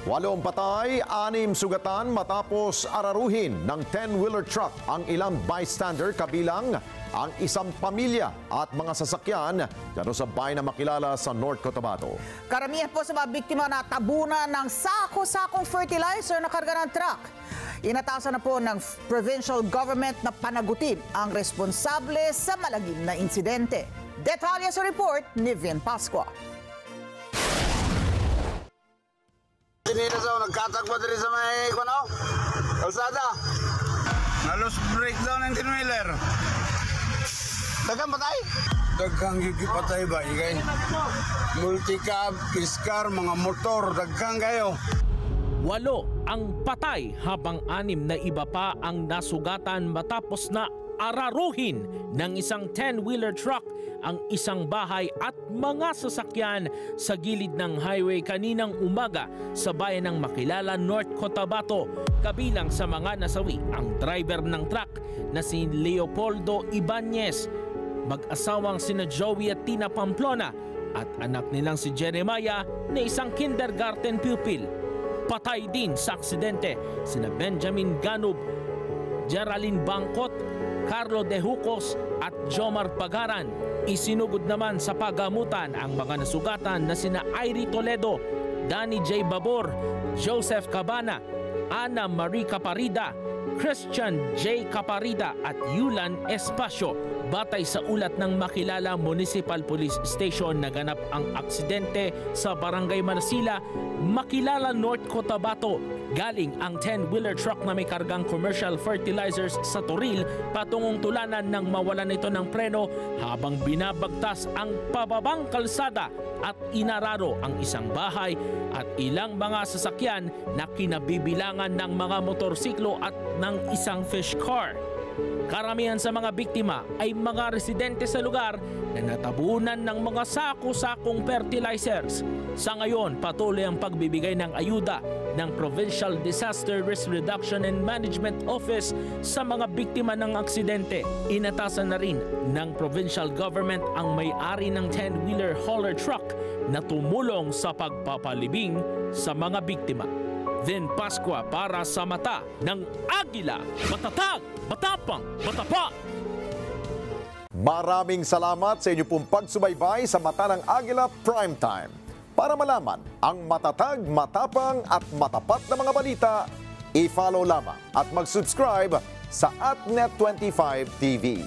8 patay, 6 sugatan matapos araruhin ng 10-wheeler truck ang ilang bystander kabilang ang isang pamilya at mga sasakyan dito sa bayan na makilala sa North Cotabato. Karamihan po sa mga biktima na tabunan ng sako-sakong fertilizer na karga ng truck. Inatasan na po ng provincial government na panagutin ang responsable sa malagim na insidente. Detalye sa report ni Vin Pascua. Tinira sa nagkatag pa diri sa may kalsada. Halos breakdown ang tinwheeler. Dagang patay? Dagang gigipatay ba? Ikay? Multicab, piskar, mga motor, dagang kayo. 8 ang patay habang 6 na iba pa ang nasugatan matapos na araruhin ng isang 10-wheeler truck ang isang bahay at mga sasakyan sa gilid ng highway kaninang umaga sa bayan ng Makilala, North Cotabato. Kabilang sa mga nasawi ang driver ng truck na si Leopoldo Ibanez, mag-asawang sina Joey at Tina Pamplona at anak nilang si Jeremiah na isang kindergarten pupil. Patay din sa aksidente sina Benjamin Ganub, Geraldine Bangkot, Carlo De Jucos at Jomar Pagaran. Isinugod naman sa pagamutan ang mga nasugatan na sina Irie Toledo, Danny J. Babor, Joseph Cabana, Ana Marie Caparida, Christian J. Caparida at Yulan Espacio. Batay sa ulat ng Makilala Municipal Police Station, naganap ang aksidente sa Barangay Manasila, Makilala, North Cotabato. Galing ang 10-wheeler truck na may kargang commercial fertilizers sa Toril patungong Tulanan nang mawalan ito ng preno habang binabagtas ang pababang kalsada at inararo ang isang bahay at ilang mga sasakyan na kinabibilangan ng mga motorsiklo at ng isang fish car. Karamihan sa mga biktima ay mga residente sa lugar na natabunan ng mga sako-sakong fertilizers. Sa ngayon, patuloy ang pagbibigay ng ayuda ng Provincial Disaster Risk Reduction and Management Office sa mga biktima ng aksidente. Inatasan na rin ng provincial government ang may-ari ng 10-wheeler hauler truck na tumulong sa pagpapalibing sa mga biktima. Then Pascua para sa mata ng Agila, matatag, matapang, matapa. Maraming salamat sa inyo pong pagsubaybay sa Mata ng Agila Primetime. Para malaman ang matatag, matapang at matapat na mga balita, i-follow lamang at mag-subscribe sa @Net25 TV.